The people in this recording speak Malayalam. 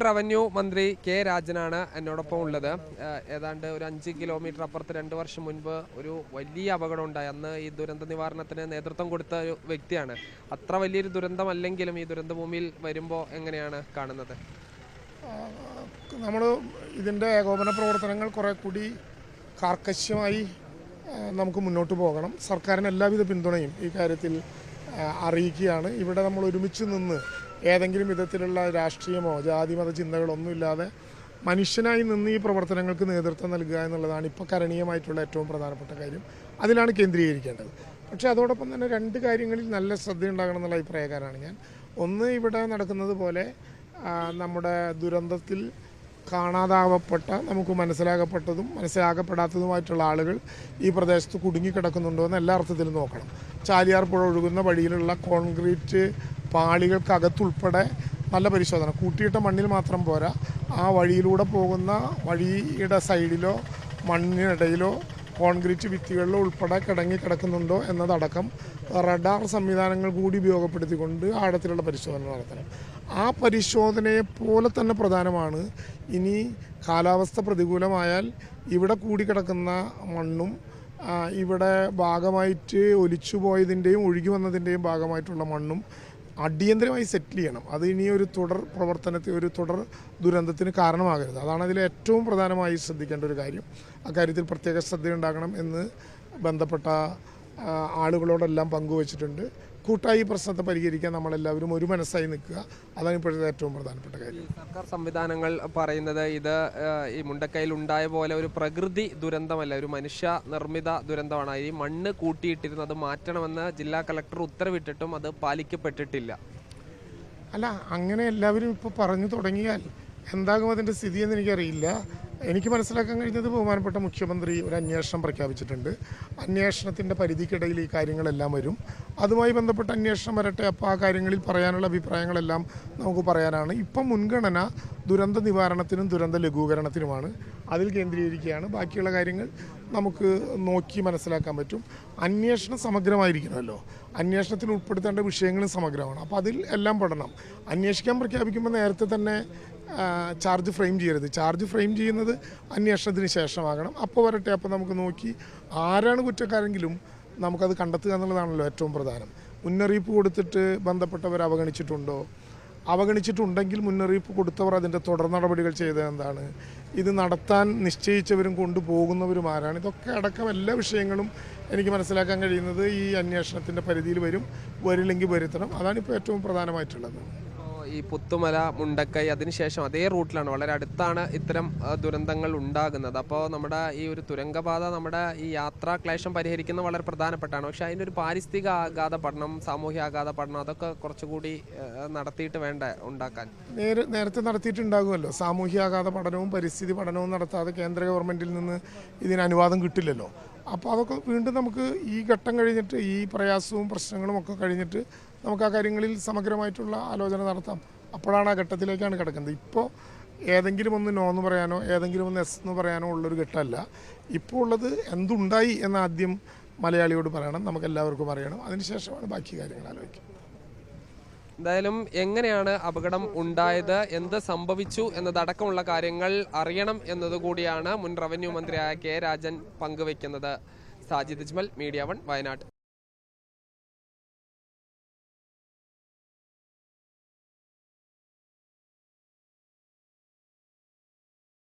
റവന്യൂ മന്ത്രി കെ രാജനാണ് എന്നോടൊപ്പം ഉള്ളത്. ഏതാണ്ട് ഒരു 5 കിലോമീറ്റർ അപ്പുറത്ത് 2 വർഷം മുൻപ് ഒരു വലിയ അപകടം ഉണ്ടായി. അന്ന് ഈ ദുരന്ത നിവാരണത്തിന് നേതൃത്വം കൊടുത്ത ഒരു വ്യക്തിയാണ്. അത്ര വലിയൊരു ദുരന്തമല്ലെങ്കിലും ഈ ദുരന്തഭൂമിയിൽ വരുമ്പോൾ എങ്ങനെയാണ് കാണുന്നത്? നമ്മൾ ഇതിൻ്റെ ഏകോപന പ്രവർത്തനങ്ങൾ കുറെ കൂടി കാർക്കശ്യമായി നമുക്ക് മുന്നോട്ട് പോകണം. സർക്കാരിന് എല്ലാവിധ പിന്തുണയും ഈ കാര്യത്തിൽ അറിയിക്കുകയാണ്. ഇവിടെ നമ്മൾ ഒരുമിച്ച് നിന്ന് ഏതെങ്കിലും വിധത്തിലുള്ള രാഷ്ട്രീയമോ ജാതിമത ചിന്തകളൊന്നുമില്ലാതെ മനുഷ്യനായി നിന്ന് ഈ പ്രവർത്തനങ്ങൾക്ക് നേതൃത്വം നൽകുക എന്നുള്ളതാണ് ഇപ്പോൾ കരണീയമായിട്ടുള്ള ഏറ്റവും പ്രധാനപ്പെട്ട കാര്യം. അതിലാണ് കേന്ദ്രീകരിക്കേണ്ടത്. പക്ഷേ അതോടൊപ്പം തന്നെ 2 കാര്യങ്ങളിൽ നല്ല ശ്രദ്ധയുണ്ടാകണം എന്നുള്ള അഭിപ്രായക്കാരാണ് ഞാൻ. ഒന്ന്, ഇവിടെ നടക്കുന്നത് പോലെ നമ്മുടെ ദുരന്തത്തിൽ കാണാതാവപ്പെട്ട, നമുക്ക് മനസ്സിലാകപ്പെട്ടതും മനസ്സിലാക്കപ്പെടാത്തതുമായിട്ടുള്ള ആളുകൾ ഈ പ്രദേശത്ത് കുടുങ്ങിക്കിടക്കുന്നുണ്ടോ എന്ന് എല്ലാ അർത്ഥത്തിലും നോക്കണം. ചാലിയാർ പുഴ ഒഴുകുന്ന വഴിയിലുള്ള കോൺക്രീറ്റ് പാളികൾക്കകത്തുൾപ്പെടെ നല്ല പരിശോധന. കൂട്ടിയിട്ട മണ്ണിൽ മാത്രം പോരാ, ആ വഴിയിലൂടെ പോകുന്ന വഴിയുടെ സൈഡിലോ മണ്ണിനിടയിലോ കോൺക്രീറ്റ് ഭിത്തികളിലോ ഉൾപ്പെടെ കിടക്കുന്നുണ്ടോ എന്നതടക്കം റഡാർ സംവിധാനങ്ങൾ കൂടി ഉപയോഗപ്പെടുത്തിക്കൊണ്ട് ആഴത്തിലുള്ള പരിശോധന നടത്തണം. ആ പരിശോധനയെ പോലെ തന്നെ പ്രധാനമാണ് ഇനി കാലാവസ്ഥ പ്രതികൂലമായാൽ ഇവിടെ കൂടിക്കിടക്കുന്ന മണ്ണും ഇവിടെ ഭാഗമായിട്ട് ഒലിച്ചു പോയതിൻ്റെയും ഒഴുകി വന്നതിൻ്റെയും ഭാഗമായിട്ടുള്ള മണ്ണും അടിയന്തരമായി സെറ്റിൽ ചെയ്യണം. അത് ഇനി ഒരു തുടർ ദുരന്തത്തിന് കാരണമാകരുത്. അതാണ് അതിൽ ഏറ്റവും പ്രധാനമായി ശ്രദ്ധിക്കേണ്ട ഒരു കാര്യം. അക്കാര്യത്തിൽ പ്രത്യേക ശ്രദ്ധയുണ്ടാകണം എന്ന് ബന്ധപ്പെട്ട ആളുകളോടെല്ലാം പങ്കുവച്ചിട്ടുണ്ട്. കൂട്ടായി പ്രശ്നത്തെ പരിഹരിക്കാൻ നമ്മളെല്ലാവരും ഒരു മനസ്സായി നിൽക്കുക. അതാണ് ഇപ്പോഴത്തെ ഏറ്റവും പ്രധാനപ്പെട്ട കാര്യം. സർക്കാർ സംവിധാനങ്ങൾ പറയുന്നത് ഇത് ഈ മുണ്ടക്കയിൽ ഉണ്ടായ പോലെ ഒരു പ്രകൃതി ദുരന്തമല്ല, ഒരു മനുഷ്യ നിർമ്മിത ദുരന്തമാണ്. ഈ മണ്ണ് കൂട്ടിയിട്ടിരുന്നത് മാറ്റണമെന്ന് ജില്ലാ കളക്ടർ ഉത്തരവിട്ടിട്ടും അത് പാലിക്കപ്പെട്ടിട്ടില്ല. അല്ല, അങ്ങനെ എല്ലാവരും ഇപ്പോൾ പറഞ്ഞു തുടങ്ങിയാൽ എന്താകും അതിൻ്റെ സ്ഥിതിയെന്ന് എനിക്കറിയില്ല. എനിക്ക് മനസ്സിലാക്കാൻ കഴിഞ്ഞത് ബഹുമാനപ്പെട്ട മുഖ്യമന്ത്രി ഒരു അന്വേഷണം പ്രഖ്യാപിച്ചിട്ടുണ്ട്. അന്വേഷണത്തിൻ്റെ പരിധിക്കിടയിൽ ഈ കാര്യങ്ങളെല്ലാം വരും. അതുമായി ബന്ധപ്പെട്ട അന്വേഷണം വരട്ടെ. അപ്പോൾ ആ കാര്യങ്ങളിൽ പറയാനുള്ള അഭിപ്രായങ്ങളെല്ലാം നമുക്ക് പറയാനാണ്. ഇപ്പം മുൻഗണന ദുരന്ത നിവാരണത്തിനും ദുരന്ത ലഘൂകരണത്തിനുമാണ്. അതിൽ കേന്ദ്രീകരിക്കുകയാണ്. ബാക്കിയുള്ള കാര്യങ്ങൾ നമുക്ക് നോക്കി മനസ്സിലാക്കാൻ പറ്റും. അന്വേഷണം സമഗ്രമായിരിക്കണമല്ലോ. അന്വേഷണത്തിൽ ഉൾപ്പെടുത്തേണ്ട വിഷയങ്ങളും സമഗ്രമാണ്. അപ്പോൾ അതിൽ എല്ലാം പെടണം. അന്വേഷിക്കാൻ പ്രഖ്യാപിക്കുമ്പോൾ നേരത്തെ തന്നെ ചാർജ് ഫ്രെയിം ചെയ്യരുത്. ചാർജ് ഫ്രെയിം ചെയ്യുന്നത് അന്വേഷണത്തിന് ശേഷമാകണം. അപ്പോൾ വരട്ടെ. അപ്പോൾ നമുക്ക് നോക്കി ആരാണ് കുറ്റക്കാരെങ്കിലും നമുക്കത് കണ്ടെത്തുക എന്നുള്ളതാണല്ലോ ഏറ്റവും പ്രധാനം. മുന്നറിയിപ്പ് കൊടുത്തിട്ട് ബന്ധപ്പെട്ടവർ അവഗണിച്ചിട്ടുണ്ടെങ്കിൽ മുന്നറിയിപ്പ് കൊടുത്തവർ അതിൻ്റെ തുടർ നടപടികൾ ചെയ്തത് എന്താണ്, ഇത് നടത്താൻ നിശ്ചയിച്ചവരും കൊണ്ടുപോകുന്നവരും ആരാണ്, ഇതൊക്കെ അടക്കം എല്ലാ വിഷയങ്ങളും എനിക്ക് മനസ്സിലാക്കാൻ കഴിയുന്നത് ഈ അന്വേഷണത്തിൻ്റെ പരിധിയിൽ വരില്ലെങ്കിൽ വരുത്തണം. അതാണിപ്പോൾ ഏറ്റവും പ്രധാനമായിട്ടുള്ളത്. ഈ പുത്തുമല, മുണ്ടക്കൈ, അതിനുശേഷം അതേ റൂട്ടിലാണ്, വളരെ അടുത്താണ് ഇത്തരം ദുരന്തങ്ങൾ ഉണ്ടാകുന്നത്. അപ്പോൾ നമ്മുടെ ഈ ഒരു തുരങ്കപാത നമ്മുടെ ഈ യാത്രാ ക്ലേശം പരിഹരിക്കുന്നത് വളരെ പ്രധാനപ്പെട്ടാണ്. പക്ഷേ അതിൻ്റെ ഒരു പാരിസ്ഥിതിക ആഘാത പഠനം, സാമൂഹ്യ ആഘാത പഠനം അതൊക്കെ കുറച്ചുകൂടി നടത്തിയിട്ട് വേണ്ട ഉണ്ടാക്കാൻ. നേരത്തെ നടത്തിയിട്ടുണ്ടാകുമല്ലോ. സാമൂഹ്യ ആഘാത പഠനവും പരിസ്ഥിതി പഠനവും നടത്താതെ കേന്ദ്ര ഗവൺമെൻറ്റിൽ നിന്ന് ഇതിന് അനുവാദം കിട്ടില്ലല്ലോ. അപ്പോൾ അതൊക്കെ വീണ്ടും നമുക്ക് ഈ ഘട്ടം കഴിഞ്ഞിട്ട്, ഈ പ്രയാസവും പ്രശ്നങ്ങളും ഒക്കെ കഴിഞ്ഞിട്ട് നമുക്ക് ആ കാര്യങ്ങളിൽ സമഗ്രമായിട്ടുള്ള ആലോചന നടത്താം. അപ്പോഴാണ് ആ ഘട്ടത്തിലേക്കാണ് കിടക്കുന്നത്. ഇപ്പോൾ ഏതെങ്കിലും ഒന്ന് നോ എന്ന് പറയാനോ ഏതെങ്കിലും ഒന്ന് എസ് എന്ന് പറയാനോ ഉള്ളൊരു ഘട്ടമല്ല. ഇപ്പോൾ ഉള്ളത് എന്തുണ്ടായി എന്ന് ആദ്യം മലയാളിയോട് പറയണം, നമുക്കെല്ലാവർക്കും അറിയണം. അതിനുശേഷമാണ് ബാക്കി കാര്യങ്ങൾ ആലോചിക്കുക. എന്തായാലും എങ്ങനെയാണ് അപകടം ഉണ്ടായത്, എന്ത് സംഭവിച്ചു എന്നതടക്കമുള്ള കാര്യങ്ങൾ അറിയണം എന്നതുകൂടിയാണ് മുൻ റവന്യൂ മന്ത്രിയായ കെ രാജൻ പങ്കുവയ്ക്കുന്നത്. സാജിദ് അജ്മൽ, മീഡിയ 1, വയനാട്.